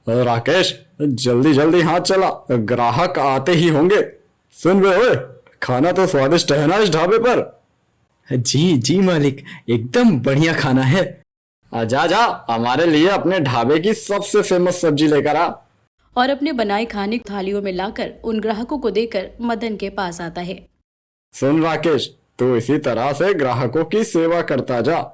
राकेश, जल्दी जल्दी हाथ चला, ग्राहक आते ही होंगे। सुन बे ओए, खाना तो स्वादिष्ट है ना इस ढाबे पर। जी जी मालिक, एकदम बढ़िया खाना है। जा जा, हमारे लिए अपने ढाबे की सबसे फेमस सब्जी लेकर आ। और अपने बनाए खाने थालियों में लाकर उन ग्राहकों को देकर मदन के पास आता है। सुन राकेश, तू इसी तरह से ग्राहकों की सेवा करता जा।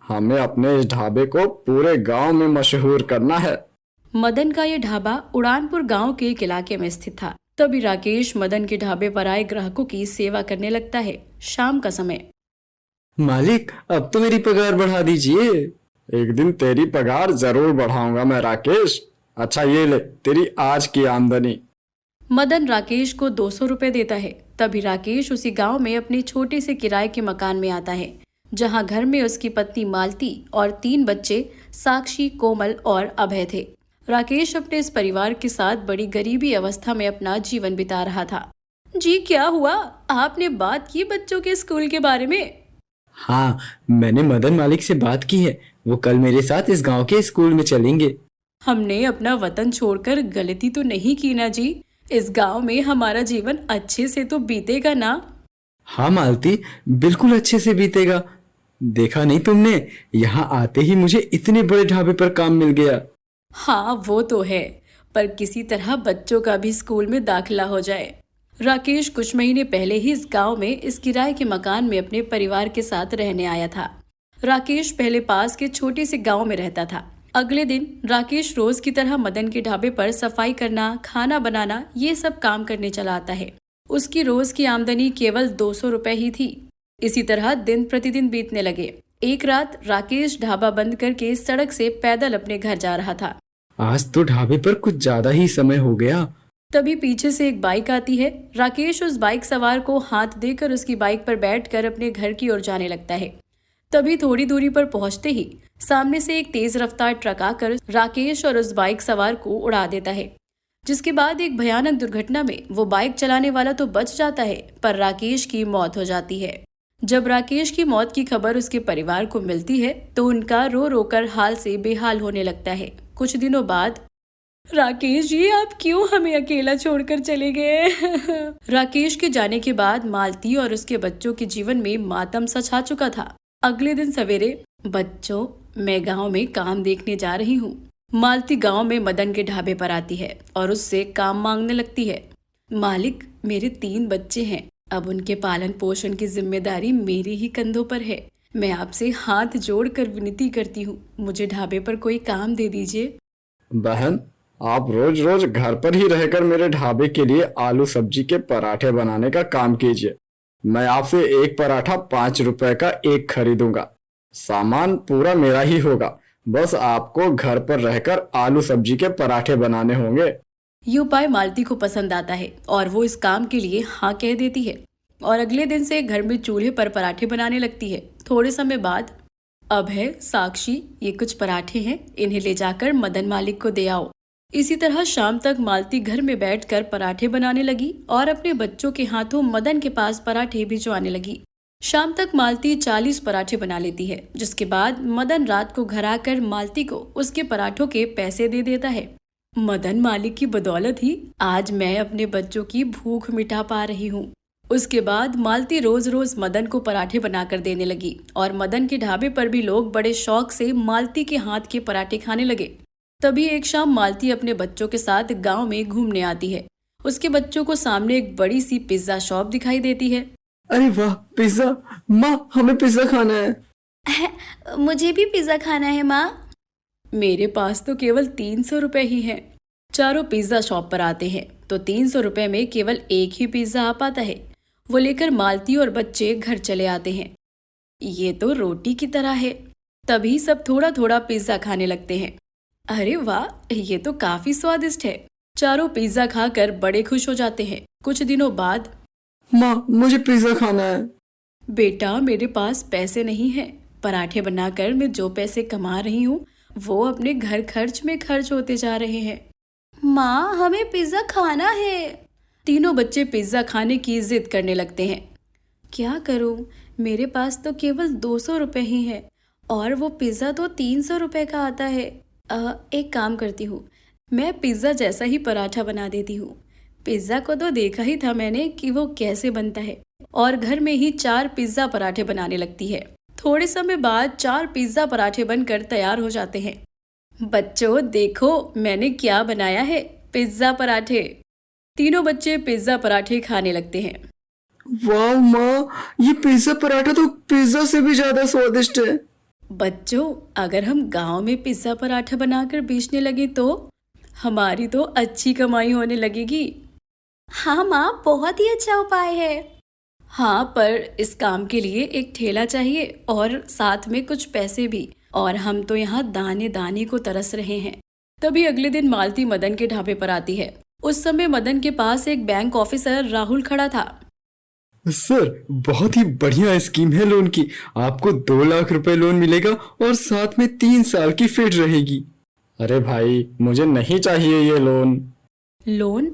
हमें अपने इस ढाबे को पूरे गांव में मशहूर करना है। मदन का ये ढाबा उड़ानपुर गांव के एक इलाके में स्थित था। तभी राकेश मदन के ढाबे पर आए ग्राहकों की सेवा करने लगता है। शाम का समय। मालिक, अब तो मेरी पगार बढ़ा दीजिए। एक दिन तेरी पगार जरूर बढ़ाऊंगा मैं राकेश। अच्छा ये ले तेरी आज की आमदनी। मदन राकेश को 200 रुपए देता है। तभी राकेश उसी गांव में अपने छोटे से किराए के मकान में आता है, जहां घर में उसकी पत्नी मालती और 3 बच्चे साक्षी, कोमल और अभय थे। राकेश अपने इस परिवार के साथ बड़ी गरीबी अवस्था में अपना जीवन बिता रहा था। जी क्या हुआ? आपने बात की बच्चों के स्कूल के बारे में? हाँ, मैंने मदन मालिक से बात की है। वो कल मेरे साथ इस गांव के स्कूल में चलेंगे। हमने अपना वतन छोड़कर गलती तो नहीं की ना जी? इस गांव में हमारा जीवन अच्छे से तो बीतेगा ना? हाँ मालती, बिल्कुल अच्छे से बीतेगा। देखा नहीं तुमने, यहाँ आते ही मुझे इतने बड़े ढाबे पर काम मिल गया। हाँ वो तो है, पर किसी तरह बच्चों का भी स्कूल में दाखिला हो जाए। राकेश कुछ महीने पहले ही इस गांव में इस किराए के मकान में अपने परिवार के साथ रहने आया था। राकेश पहले पास के छोटे से गांव में रहता था। अगले दिन राकेश रोज की तरह मदन के ढाबे पर सफाई करना, खाना बनाना, ये सब काम करने चला आता है। उसकी रोज की आमदनी केवल 200 रुपए ही थी। इसी तरह दिन प्रतिदिन बीतने लगे। एक रात राकेश ढाबा बंद करके सड़क से पैदल अपने घर जा रहा था। आज तो ढाबे पर कुछ ज्यादा ही समय हो गया। तभी पीछे से एक बाइक आती है। राकेश उस बाइक सवार को हाथ देकर उसकी बाइक पर बैठकर अपने घर की ओर जाने लगता है। तभी थोड़ी दूरी पर पहुंचते ही सामने से एक तेज रफ्तार ट्रक आकर राकेश और उस बाइक सवार को उड़ा देता है, जिसके बाद एक भयानक दुर्घटना में वो बाइक चलाने वाला तो बच जाता है, पर राकेश की मौत हो जाती है। जब राकेश की मौत की खबर उसके परिवार को मिलती है तो उनका रो रो कर हाल से बेहाल होने लगता है। कुछ दिनों बाद, राकेश जी आप क्यों हमें अकेला छोड़कर चले गए? राकेश के जाने के बाद मालती और उसके बच्चों के जीवन में मातम सा छा चुका था। अगले दिन सवेरे, बच्चों मैं गांव में काम देखने जा रही हूँ। मालती गांव में मदन के ढाबे पर आती है और उससे काम मांगने लगती है। मालिक, मेरे 3 बच्चे हैं, अब उनके पालन पोषण की जिम्मेदारी मेरे ही कंधों पर है। मैं आपसे हाथ जोड़कर विनती करती हूँ, मुझे ढाबे पर कोई काम दे दीजिए। बहन, आप रोज रोज घर पर ही रहकर मेरे ढाबे के लिए आलू सब्जी के पराठे बनाने का काम कीजिए। मैं आपसे एक पराठा 5 रुपए का एक खरीदूंगा। सामान पूरा मेरा ही होगा, बस आपको घर पर रहकर आलू सब्जी के पराठे बनाने होंगे। ये उपाय मालती को पसंद आता है और वो इस काम के लिए हाँ कह देती है और अगले दिन से घर में चूल्हे पर पराठे बनाने लगती है। थोड़े समय बाद, अभय, साक्षी, ये कुछ पराठे हैं, इन्हें ले जाकर मदन मालिक को दे आओ। इसी तरह शाम तक मालती घर में बैठकर पराठे बनाने लगी और अपने बच्चों के हाथों मदन के पास पराठे भिजवाने लगी। शाम तक मालती 40 पराठे बना लेती है, जिसके बाद मदन रात को घर आकर मालती को उसके पराठों के पैसे दे देता है। मदन मालिक की बदौलत ही आज मैं अपने बच्चों की भूख मिटा पा रही हूँ। उसके बाद मालती रोज रोज मदन को पराठे बनाकर देने लगी और मदन के ढाबे पर भी लोग बड़े शौक से मालती के हाथ के पराठे खाने लगे। तभी एक शाम मालती अपने बच्चों के साथ गांव में घूमने आती है। उसके बच्चों को सामने एक बड़ी सी पिज्जा शॉप दिखाई देती है। अरे वाह, पिज्जा! माँ, हमें पिज्जा खाना है। मुझे भी पिज्जा खाना है माँ। मेरे पास तो केवल 300 रुपए ही हैं। चारों पिज्जा शॉप पर आते हैं तो 300 रुपए में केवल एक ही पिज्जा आ पाता है। वो लेकर मालती और बच्चे घर चले आते हैं। ये तो रोटी की तरह है। तभी सब थोड़ा थोड़ा पिज्जा खाने लगते हैं। अरे वाह, ये तो काफी स्वादिष्ट है। चारों पिज्जा खाकर बड़े खुश हो जाते हैं। कुछ दिनों बाद, माँ, मुझे पिज्जा खाना है। बेटा मेरे पास पैसे नहीं हैं। पराठे बनाकर मैं जो पैसे कमा रही हूँ वो अपने घर खर्च में खर्च होते जा रहे हैं। माँ, हमें पिज्जा खाना है। तीनों बच्चे पिज्जा खाने की जिद करने लगते हैं। क्या करूँ, मेरे पास तो केवल 200 रुपए ही हैं और वो पिज्जा तो 300 रुपए का आता है। एक काम करती हूँ, मैं पिज्ज़ा जैसा ही पराठा बना देती हूँ। पिज्ज़ा को तो देखा ही था मैंने कि वो कैसे बनता है, और घर में ही 4 पिज्ज़ा पराठे बनाने लगती है। थोड़े समय बाद 4 पिज्ज़ा पराठे बनकर तैयार हो जाते हैं। बच्चों देखो मैंने क्या बनाया है, पिज्ज़ा पराठे। तीनों बच्चे पिज्ज़ा पराठे खाने लगते हैं। वाह माँ, ये पिज्जा पराठा तो पिज्जा से भी ज्यादा स्वादिष्ट है। बच्चों अगर हम गांव में पिज्ज़ा पराठा बनाकर बेचने लगे तो हमारी तो अच्छी कमाई होने लगेगी। हाँ माँ, बहुत ही अच्छा उपाय है। हाँ, पर इस काम के लिए एक ठेला चाहिए और साथ में कुछ पैसे भी, और हम तो यहाँ दाने दाने को तरस रहे हैं। तभी अगले दिन मालती मदन के ढाबे पर आती है। उस समय मदन के पास एक बैंक ऑफिसर राहुल खड़ा था। सर, बहुत ही बढ़िया स्कीम है लोन की। आपको 2 लाख रुपए लोन मिलेगा और साथ में 3 साल की फिट रहेगी। अरे भाई, मुझे नहीं चाहिए ये लोन। लोन?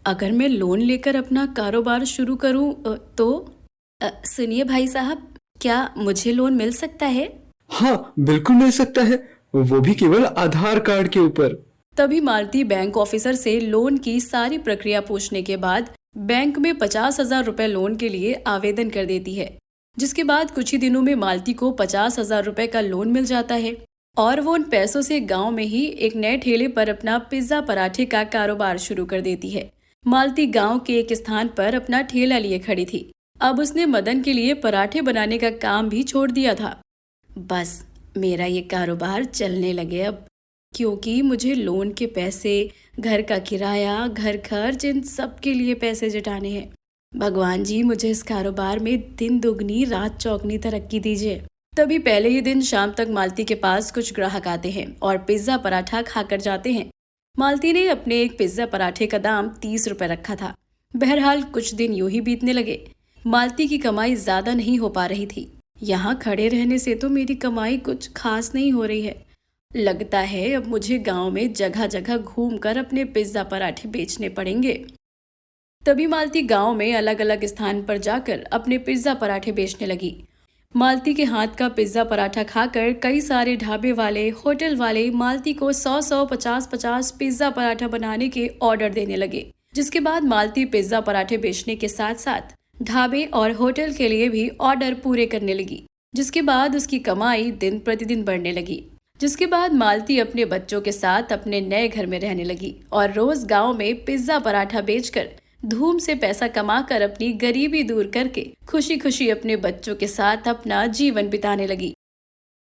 अगर मैं लोन लेकर अपना कारोबार शुरू करूं तो सुनिए भाई साहब, क्या मुझे लोन मिल सकता है? हाँ, बिल्कुल मिल सकता है, वो भी केवल आधार कार्ड के ऊपर। तभी मालती बैंक ऑफिसर से लोन की सारी प्रक्रिया पूछने के बाद बैंक में 50,000 रुपए लोन के लिए आवेदन कर देती है, जिसके बाद कुछ ही दिनों में मालती को 50,000 रुपए का लोन मिल जाता है और वो उन पैसों से गांव में ही एक नए ठेले पर अपना पिज्जा पराठे का कारोबार शुरू कर देती है। मालती गांव के एक स्थान पर अपना ठेला लिए खड़ी थी। अब उसने मदन के लिए पराठे बनाने का काम भी छोड़ दिया था। बस मेरा ये कारोबार चलने लगे अब, क्योंकि मुझे लोन के पैसे, घर का किराया, घर खर्च, इन सब के लिए पैसे जुटाने हैं। भगवान जी मुझे इस कारोबार में दिन दुगनी रात चौगनी तरक्की दीजिए। तभी पहले ही दिन शाम तक मालती के पास कुछ ग्राहक आते हैं और पिज्जा पराठा खाकर जाते हैं। मालती ने अपने एक पिज्जा पराठे का दाम 30 रुपए रखा था। बहरहाल कुछ दिन यूं ही बीतने लगे। मालती की कमाई ज्यादा नहीं हो पा रही थी। यहाँ खड़े रहने से तो मेरी कमाई कुछ खास नहीं हो रही है। लगता है अब मुझे गांव में जगह जगह घूमकर अपने पिज्जा पराठे बेचने पड़ेंगे। तभी मालती गांव में अलग अलग स्थान पर जाकर अपने पिज्जा पराठे बेचने लगी। मालती के हाथ का पिज्जा पराठा खाकर कई सारे ढाबे वाले, होटल वाले मालती को 100-100, 50-50 पिज्जा पराठा बनाने के ऑर्डर देने लगे। जिसके बाद मालती पिज्जा पराठे बेचने के साथ साथ ढाबे और होटल के लिए भी ऑर्डर पूरे करने लगी। जिसके बाद उसकी कमाई दिन प्रतिदिन बढ़ने लगी। जिसके बाद मालती अपने बच्चों के साथ अपने नए घर में रहने लगी और रोज गांव में पिज्जा पराठा बेचकर धूम से पैसा कमाकर अपनी गरीबी दूर करके खुशी खुशी अपने बच्चों के साथ अपना जीवन बिताने लगी।